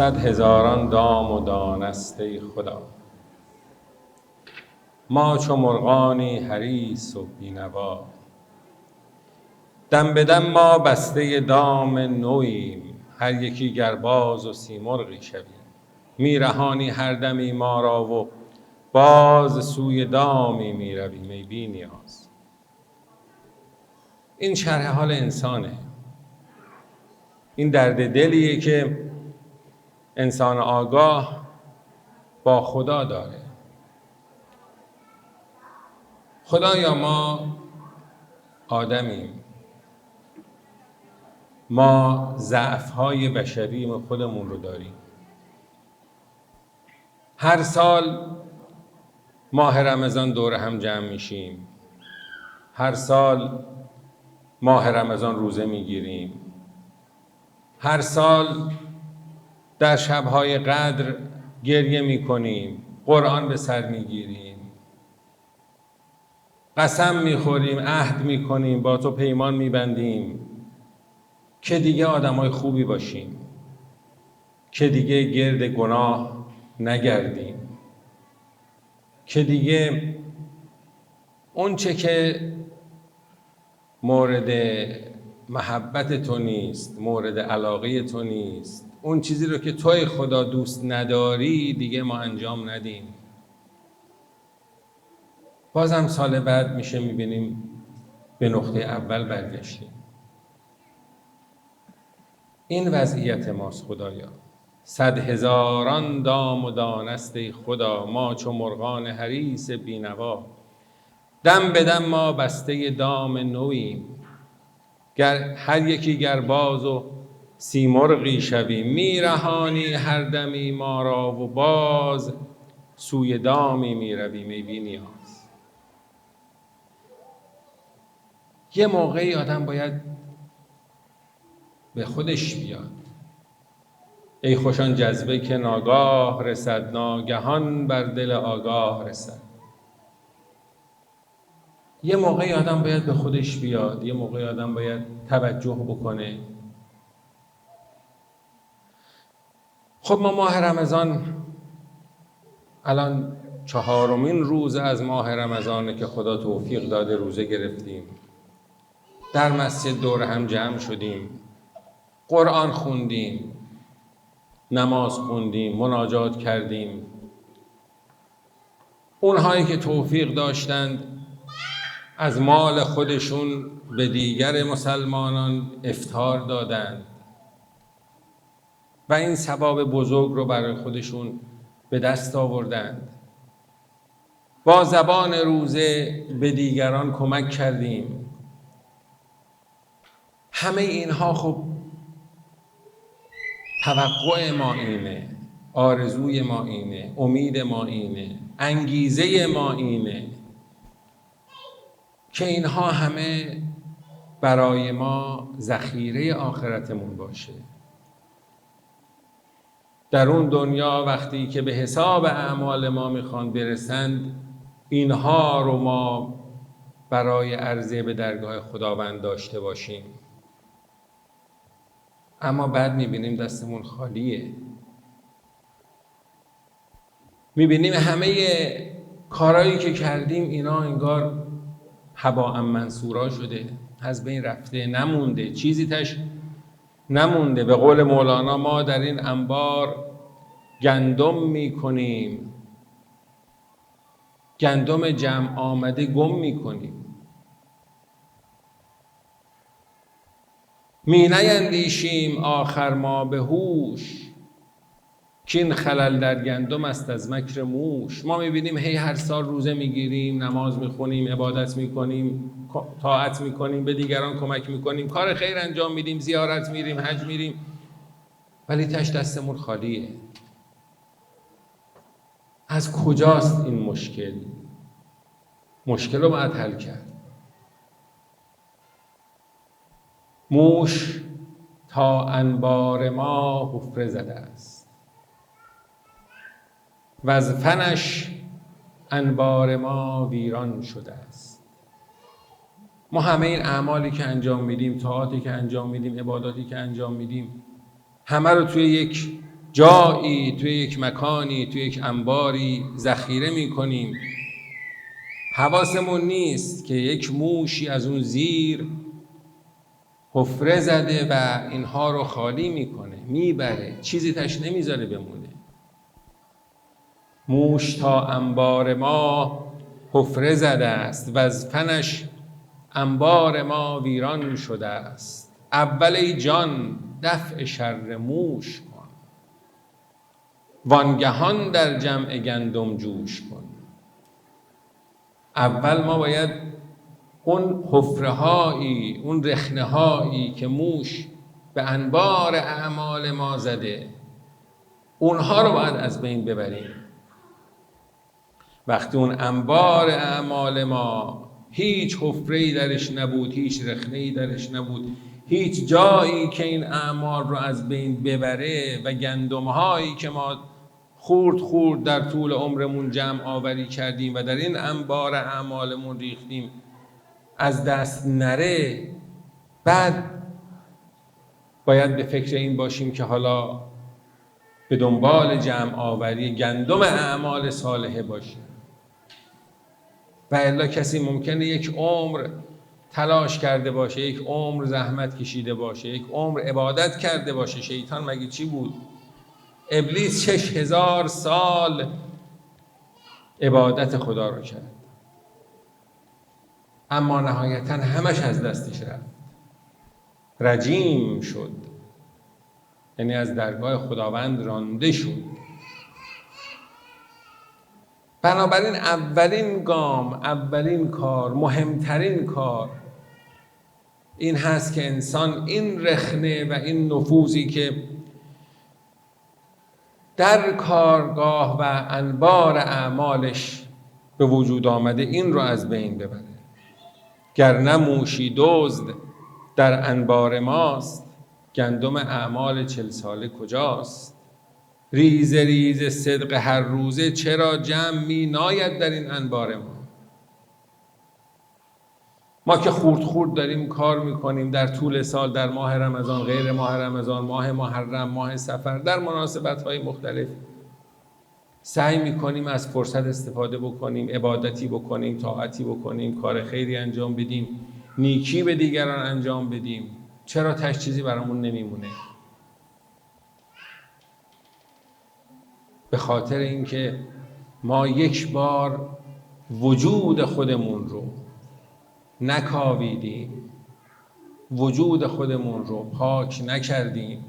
صد هزاران دام و دانست ای خدا. ما چو مرغانی حریص و بینوا، دم به دم ما بسته دام نوییم. هر یکی گر باز و سیمرغی شویم. میرهانی هر دمی ما را و باز سوی دامی میرویم ای بی نیاز. این شرح حال انسانه. این درد دلیه که انسان آگاه با خدا داره. خدایا ما آدمیم، ما ضعف‌های بشری خودمون رو داریم. هر سال ماه رمضان دور هم جمع میشیم، هر سال ماه رمضان روزه میگیریم، هر سال در شب‌های قدر گریه میکنیم، قرآن به سر میگیریم، قسم میخوریم، عهد میکنیم، با تو پیمان میبندیم که دیگه آدمای خوبی باشیم، که دیگه گرد گناه نگردیم، که دیگه اون چه که مورد محبت تو نیست، مورد علاقه تو نیست، اون چیزی رو که توی خدا دوست نداری دیگه ما انجام ندیم. بازم سال بعد میشه میبینیم به نقطه اول برگشتیم. این وضعیت ماست خدایا. صد هزاران دام و دانست ای خدا. ما چو مرغان حریص بینوا، دم به دم ما بسته دام نوییم. هر یکی گر باز و سیمرغی شویم. میرهانی هر دمی ما را و باز سوی دامی میرویم ای بی نیاز. یه موقعی آدم باید به خودش بیاد. ای خوشان جذبه که ناگاه رسد، ناگهان بر دل آگاه رسد. یه موقعی آدم باید به خودش بیاد، یه موقعی آدم باید توجه بکنه. خب ما ماه رمضان الان 4مین روز از ماه رمضانه که خدا توفیق داده روزه گرفتیم، در مسجد دور هم جمع شدیم، قرآن خوندیم، نماز خوندیم، مناجات کردیم. اونهایی که توفیق داشتند از مال خودشون به دیگر مسلمانان افطار دادند و این ثواب بزرگ رو برای خودشون به دست آوردند. با زبان روزه به دیگران کمک کردیم. همه اینها خب توقع ما اینه، آرزوی ما اینه، امید ما اینه، انگیزه ما اینه که اینها همه برای ما ذخیره آخرتمون باشه. در اون دنیا وقتی که به حساب اعمال ما میخوان برسند، اینها رو ما برای عرضه به درگاه خداوند داشته باشیم. اما بعد میبینیم دستمون خالیه. میبینیم همه کارهایی که کردیم اینا انگار هباء منثورا شده، از بین رفته، نمونده، چیزی تش نمونده. به قول مولانا ما در این انبار گندم میکنیم، گندم جمع آمده گم میکنیم. می نیندیشیم آخر ما به هوش، کین خلل در گندم است از مکر موش. ما میبینیم هی هر سال روزه میگیریم، نماز میخونیم، عبادت میکنیم، طاعت میکنیم، به دیگران کمک میکنیم، کار خیر انجام میدیم، زیارت میریم، حج میریم، ولی تش دستمون خالیه. از کجاست این مشکل؟ مشکل رو باید حل کرد. موش تا انبار ما حفره زده است و از فنش انبار ما ویران شده است. ما همه این اعمالی که انجام میدیم، طاعاتی که انجام میدیم، عباداتی که انجام میدیم، همه رو توی یک جایی، توی یک مکانی، توی یک انباری ذخیره میکنیم، حواسمون نیست که یک موشی از اون زیر حفره زده و اینها رو خالی میکنه، میبره، چیزی تاش نمیذاره بمونه. موش تا انبار ما حفره زده است و از فنش انبار ما ویران شده است. اول ای جان دفع شر موش کن، وانگهان در جمع گندم جوش کن. اول ما باید اون حفره هایی، اون رخنه هایی که موش به انبار اعمال ما زده، اونها رو باید از بین ببریم. وقتی اون انبار اعمال ما هیچ حفره‌ای درش نبود، هیچ رخنه‌ای درش نبود، هیچ جایی که این اعمال رو از بین ببره و گندم‌هایی که ما خورد خورد در طول عمرمون جمع آوری کردیم و در این انبار اعمالمون ریختیم از دست نره، بعد باید به فکر این باشیم که حالا به دنبال جمع آوری گندم اعمال صالحه باشیم. و الا کسی ممکنه یک عمر تلاش کرده باشه، یک عمر زحمت کشیده باشه، یک عمر عبادت کرده باشه. شیطان مگه چی بود؟ ابلیس 6000 سال عبادت خدا رو کرد، اما نهایتا همش از دستش رفت، رجیم شد، یعنی از درگاه خداوند رانده شد. بنابراین اولین گام، اولین کار، مهمترین کار این هست که انسان این رخنه و این نفوذی که در کارگاه و انبار اعمالش به وجود آمده این رو از بین ببره. گر موشی دزد در انبار ماست، گندم اعمال 40 ساله کجاست؟ ریز ریز صدق هر روزه چرا جمع می ناید در این انبار ما که خورد خورد داریم کار میکنیم در طول سال، در ماه رمضان، غیر ماه رمضان، ماه محرم، ماه سفر، در مناسبت‌های مختلف سعی میکنیم از فرصت استفاده بکنیم، عبادتی بکنیم، طاعتی بکنیم، کار خیری انجام بدیم، نیکی به دیگران انجام بدیم. چرا تاش چیزی برامون نمیمونه؟ به خاطر اینکه ما یک بار وجود خودمون رو نکاویدیم، وجود خودمون رو پاک نکردیم.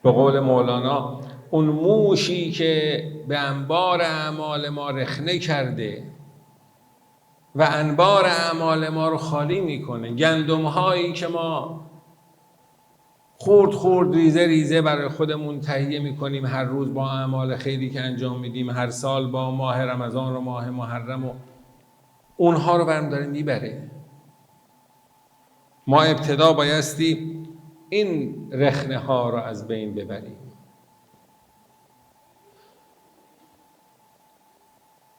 به قول مولانا، اون موشی که به انبار اعمال ما رخنه کرده و انبار اعمال ما رو خالی میکنه، گندم هایی که ما خورد خورد ریزه ریزه برای خودمون تهیه میکنیم هر روز با اعمال خیری که انجام میدیم، هر سال با ماه رمضان و ماه محرم، و اونها رو برام داره میبره. ما ابتدا بایستی این رخنه ها رو از بین ببریم.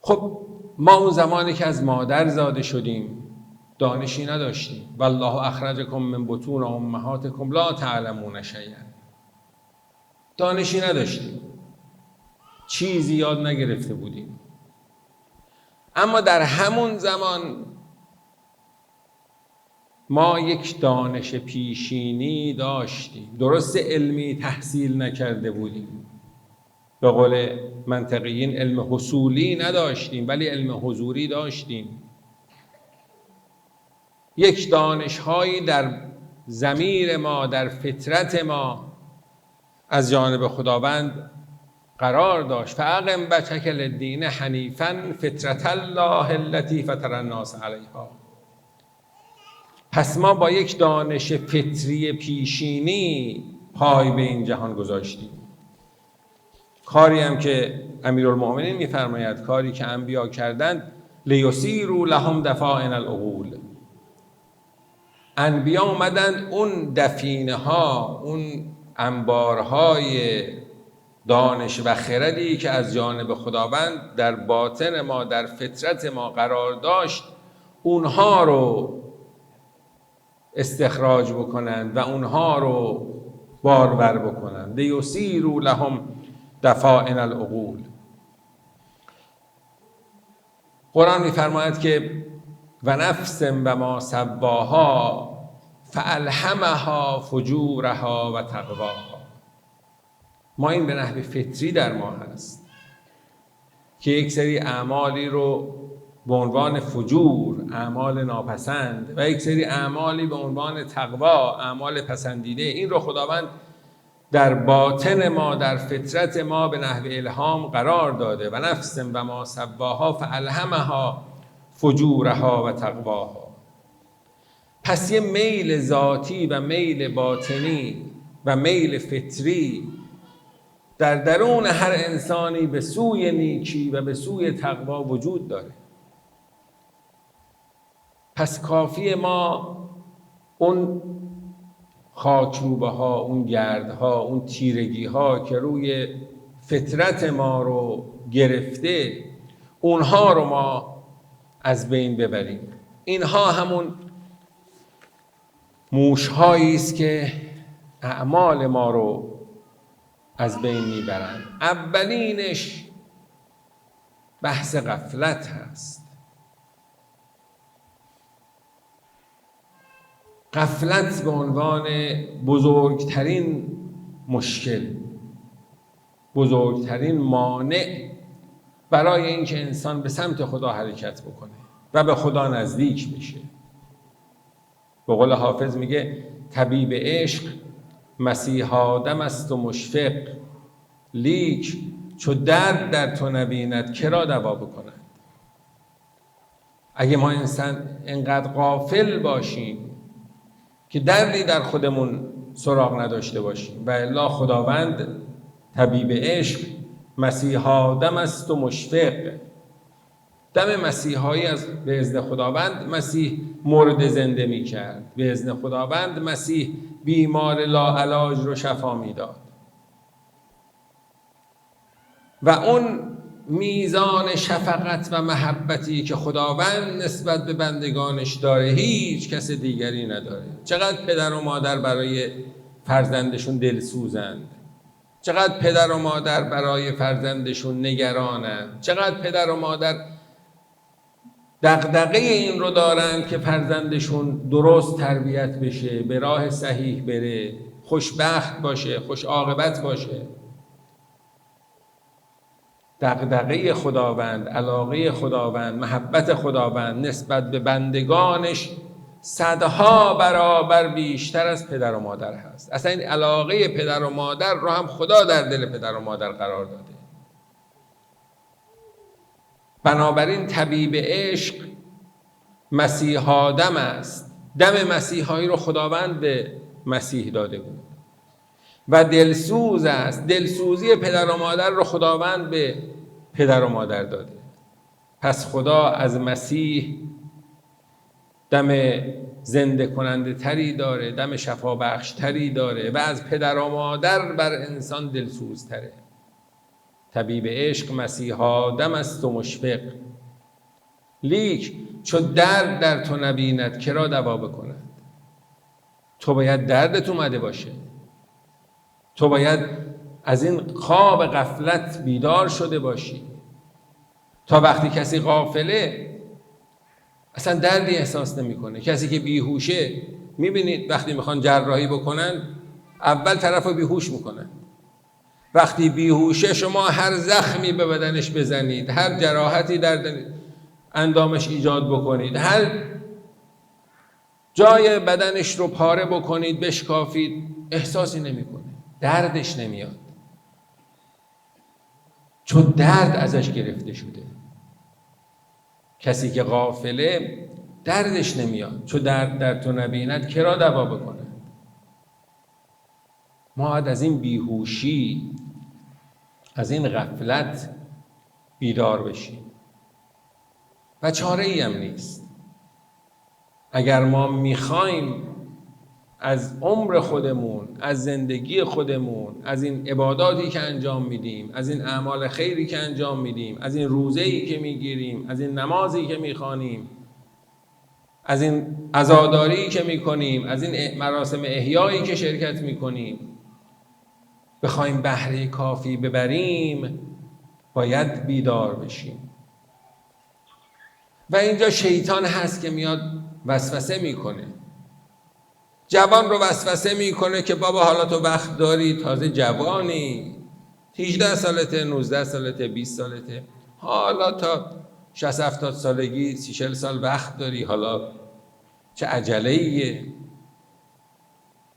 خب ما اون زمانی که از مادر زاده شدیم دانشی نداشتیم. والله اخرجکم من بطون امهاتکم لا تعلمون شیئا. دانشی نداشتیم، چیزی یاد نگرفته بودیم، اما در همون زمان ما یک دانش پیشینی داشتیم. درست علمی تحصیل نکرده بودیم، به قول منطقیین علم حصولی نداشتیم، ولی علم حضوری داشتیم. یک دانش‌هایی در ضمیر ما، در فطرت ما از جانب خداوند قرار داشت. فاقم وجهک للدین حنیفا فطرت الله التی فطر الناس علیها. پس ما با یک دانش فطری پیشینی پای به این جهان گذاشتیم. کاری هم که امیرالمؤمنین می‌فرماید، کاری که انبیا کردند، لیسیروا لهم دفائن العقول. انبیا اومدند اون دفینه ها، اون انبارهای دانش و خردی که از جانب خداوند در باطن ما، در فطرت ما قرار داشت، اونها رو استخراج بکنند و اونها رو بارور بکنند. لیسیروا لهم دفائن العقول. قرآن می‌فرماید که و نفس و ما سواها فالهمها فجورها و تقواها. ما این به نحو فطری در ما هست که یک سری اعمالی رو به عنوان فجور، اعمال ناپسند، و یک سری اعمالی به عنوان تقوا، اعمال پسندیده، این رو خداوند در باطن ما، در فطرت ما به نحو الهام قرار داده. و نفس و ما سواها فالهمها فجورها و تقواها. پس یه میل ذاتی و میل باطنی و میل فطری در درون هر انسانی به سوی نیکی و به سوی تقوا وجود داره. پس کافی ما اون خاکروبه ها، اون گردها، اون تیرگی ها که روی فطرت ما رو گرفته، اونها رو ما از بین ببریم. اینها همون موش‌هایی است که اعمال ما رو از بین میبرند. اولینش بحث غفلت هست. غفلت به عنوان بزرگترین مشکل، بزرگترین مانع برای اینکه انسان به سمت خدا حرکت بکنه و به خدا نزدیک بشه. به قول حافظ میگه طبیب عشق مسیح آدم است و مشفق، لیک چو درد در تو نبیند کرا دوا بکند. اگه ما انسان انقدر غافل باشیم که دردی در خودمون سراغ نداشته باشیم، و الا خداوند طبیب عشق مسیح آدم است و مشفق، دم مسیحایی از به اذن خداوند مسیح مرده زنده می کرد، به اذن خداوند مسیح بیمار لاعلاج رو شفا می داد. و اون میزان شفقت و محبتی که خداوند نسبت به بندگانش داره هیچ کس دیگری نداره. چقدر پدر و مادر برای فرزندشون دلسوزند، چقدر پدر و مادر برای فرزندشون نگرانند، چقدر پدر و مادر دغدغه این رو دارند که فرزندشون درست تربیت بشه، به راه صحیح بره، خوشبخت باشه، خوش عاقبت باشه. دغدغه خداوند، علاقه خداوند، محبت خداوند نسبت به بندگانش صدها برابر بیشتر از پدر و مادر هست. اصلا این علاقه پدر و مادر رو هم خدا در دل پدر و مادر قرار داده. بنابراین طبیب عشق مسیح آدم است. دم مسیحایی رو خداوند به مسیح داده بود و دلسوز است. دلسوزی پدر و مادر رو خداوند به پدر و مادر داده. پس خدا از مسیح دم زنده کننده تری داره، دم شفا بخش تری داره و از پدر و مادر بر انسان دلسوز تره. طبیب عشق مسیح آدم است و مشفق، لیک چو درد در تو نبیند کرا دوا بکند. تو باید دردت اومده باشه، تو باید از این خواب غفلت بیدار شده باشی. تا وقتی کسی غافله اصلا دردی احساس نمیکنه. کسی که بیهوشه، میبینید وقتی میخوان جراحی بکنن اول طرفو بیهوش میکنن. وقتی بیهوشه شما هر زخمی به بدنش بزنید، هر جراحتی در اندامش ایجاد بکنید، هر جای بدنش رو پاره بکنید، بشکافید، احساسی نمیکنه، دردش نمیاد، چون درد ازش گرفته شده. کسی که غافله دردش نمیاد، چون درد در تو نبیند کرا دوا بکنه. ما باید از این بیهوشی، از این غفلت بیدار بشیم و چاره ای هم نیست. اگر ما میخوایم از عمر خودمون، از زندگی خودمون، از این عباداتی که انجام میدیم، از این اعمال خیری که انجام میدیم، از این روزه‌ای که میگیریم، از این نمازی که میخوانیم، از این عزاداری که میکنیم، از این مراسم احیایی که شرکت میکنیم، بخوایم بهره کافی ببریم باید بیدار بشیم. و اینجا شیطان هست که میاد وسوسه میکنه. جوان رو وسوسه میکنه که بابا حالا تو وقت داری، تازه جوانی، 18 سالته، 19 سالته، 20 سالته، حالا تا 60-70 سالگی 30-40 سال وقت داری، حالا چه عجله‌ایه.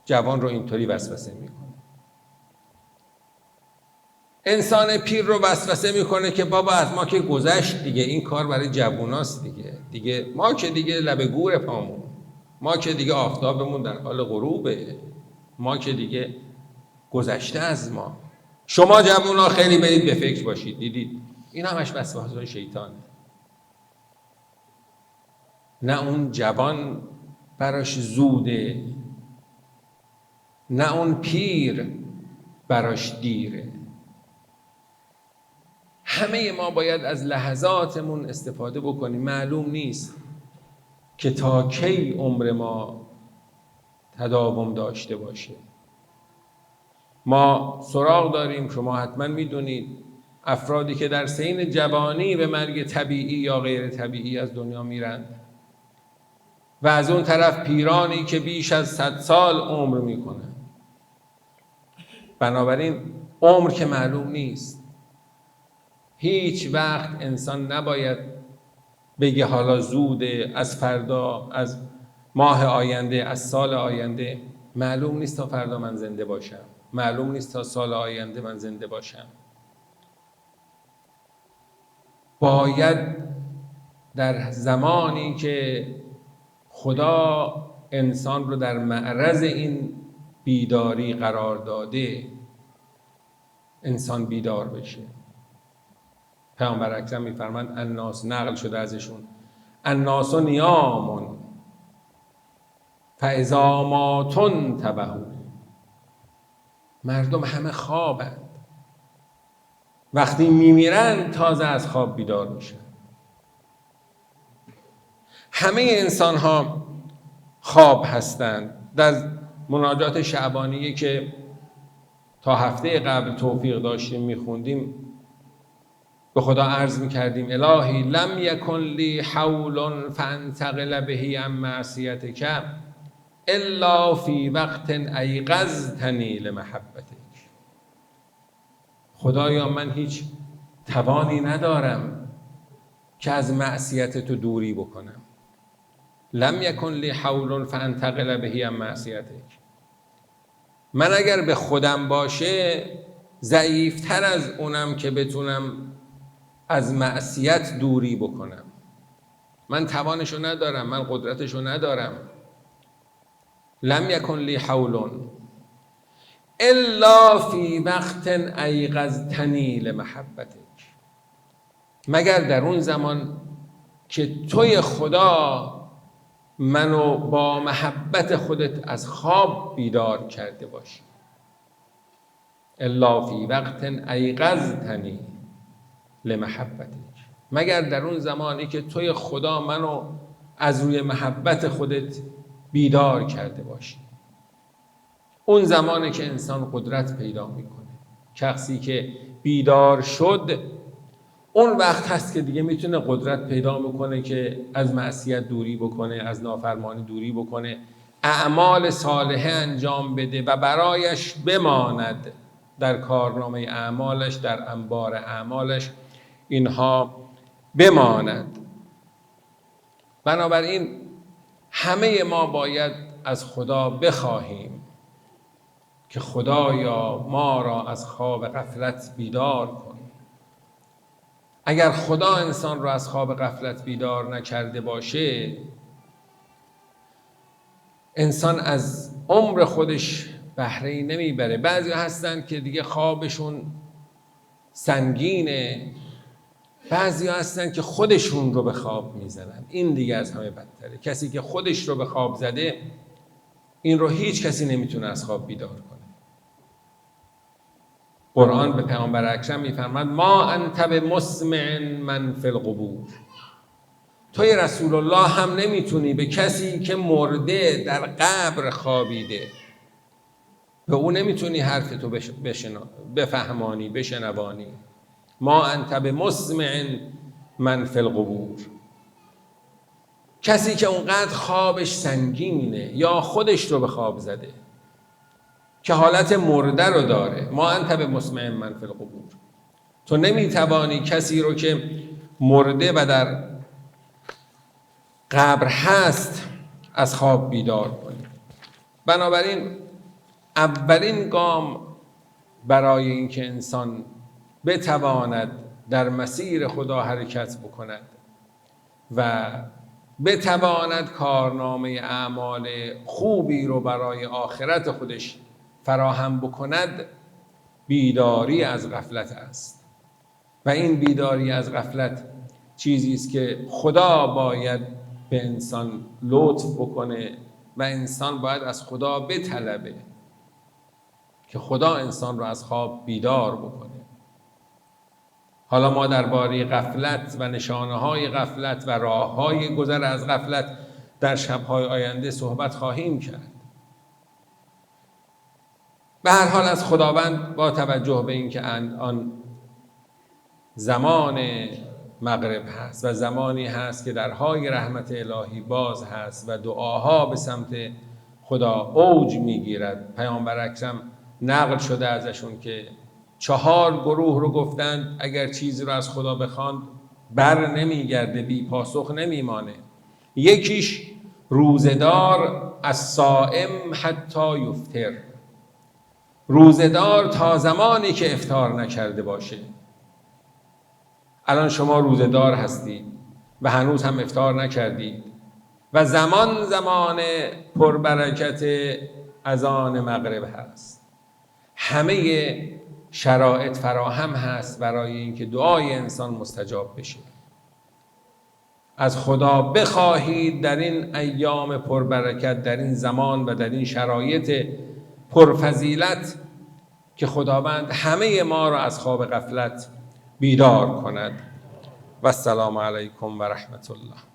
جوان رو اینطوری وسوسه میکنه. انسان پیر رو وسوسه میکنه که بابا از ما که گذشت دیگه، این کار برای جووناست دیگه ما که دیگه لب گور پامون، ما که دیگه آفتابمون در حال غروبه، ما که دیگه گذشته از ما. شما جوونا خیلی برید به فکر باشید. دیدید این همش وسوسه شیطانه. نه اون جوان براش زوده، نه اون پیر براش دیره. همه ما باید از لحظاتمون استفاده بکنیم. معلوم نیست که تا کی عمر ما تداوم داشته باشه. ما سراغ داریم، شما حتما میدونید، افرادی که در سن جوانی به مرگ طبیعی یا غیر طبیعی از دنیا میرند و از اون طرف پیرانی که بیش از 100 سال عمر میکنن. بنابراین عمر که معلوم نیست. هیچ وقت انسان نباید بگه حالا زوده، از فردا، از ماه آینده، از سال آینده. معلوم نیست تا فردا من زنده باشم، معلوم نیست تا سال آینده من زنده باشم. باید در زمانی که خدا انسان رو در معرض این بیداری قرار داده، انسان بیدار بشه. پیامبر اکرم میفرمند الناس، نقل شده ازشون، الناس نیامون فاذا ماتوا انتبهوا. مردم همه خوابند، وقتی میمیرن تازه از خواب بیدار میشن. همه انسان ها خواب هستند. در مناجات شعبانیه که تا هفته قبل توفیق داشتیم میخوندیم، به خدا عرض میکردیم الهی لم یکن لی حول فانتقل بهی عن معصیتک الا فی وقت ایقظتنی لمحبتک. خدایا من هیچ توانی ندارم که از معصیت تو دوری بکنم. لم یکن لی حول فانتقل بهی عن معصیتک. من اگر به خودم باشه ضعیفتر از اونم که بتونم از معصیت دوری بکنم. من توانشو ندارم، من قدرتشو ندارم. لم یکن لی حول الا فی وقت ایقظتنی لمحبتک. مگر در اون زمان که توی خدا منو با محبت خودت از خواب بیدار کرده باشی. الا فی وقت ایقظتنی لمحبتک. مگر در اون زمانی که توی خدا منو از روی محبت خودت بیدار کرده باشی. اون زمانی که انسان قدرت پیدا میکنه. شخصی که بیدار شد اون وقت هست که دیگه میتونه قدرت پیدا میکنه که از معصیت دوری بکنه، از نافرمانی دوری بکنه، اعمال صالحه انجام بده و برایش بماند در کارنامه اعمالش، در انبار اعمالش اینها بماند. بنابراین همه ما باید از خدا بخواهیم که خدایا ما را از خواب غفلت بیدار کن. اگر خدا انسان را از خواب غفلت بیدار نکرده باشه، انسان از عمر خودش بهره‌ای نمیبره. بعضی هستن که دیگه خوابشون سنگینه، بعضی هستن که خودشون رو به خواب میزنن. این دیگه از همه بدتره. کسی که خودش رو به خواب زده، این رو هیچ کسی نمیتونه از خواب بیدار کنه. قرآن به پیامبر اکرم میفرماد ما انت بمسمع من فی القبور. توی رسول الله هم نمیتونی به کسی که مرده در قبر خوابیده به او نمیتونی حرف تو بفهمانی، بشنوانی. ما انت بمسمع من فی القبور. کسی که اونقدر خوابش سنگینه یا خودش رو به خواب زده که حالت مرده رو داره، ما انت بمسمع من فی القبور، تو نمیتوانی کسی رو که مرده و در قبر هست از خواب بیدار کنی. بنابراین اولین گام برای اینکه انسان بتواند در مسیر خدا حرکت بکند و بتواند کارنامه اعمال خوبی رو برای آخرت خودش فراهم بکند، بیداری از غفلت است. و این بیداری از غفلت چیزی است که خدا باید به انسان لطف بکنه و انسان باید از خدا بطلبه که خدا انسان رو از خواب بیدار بکنه. حالا ما درباره غفلت و نشانه‌های غفلت و راه‌های گذر از غفلت در شب‌های آینده صحبت خواهیم کرد. به هر حال از خداوند با توجه به اینکه آن زمان مغرب هست و زمانی هست که درهای رحمت الهی باز هست و دعاها به سمت خدا اوج میگیرد. پیامبر اکرم نقل شده ازشون که 4 گروه رو گفتند اگر چیزی رو از خدا بخواند بر نمیگرده، بی پاسخ نمیمانه. یکیش روزدار الصائم حتی یفطر، روزدار تا زمانی که افطار نکرده باشه. الان شما روزدار هستید و هنوز هم افطار نکردید و زمان پربرکت اذان مغرب هست، همه شرایط فراهم هست برای اینکه دعای انسان مستجاب بشه. از خدا بخواهید در این ایام پربرکت، در این زمان و در این شرایط پرفضیلت که خداوند همه ما را از خواب غفلت بیدار کند. و السلام علیکم و رحمت الله.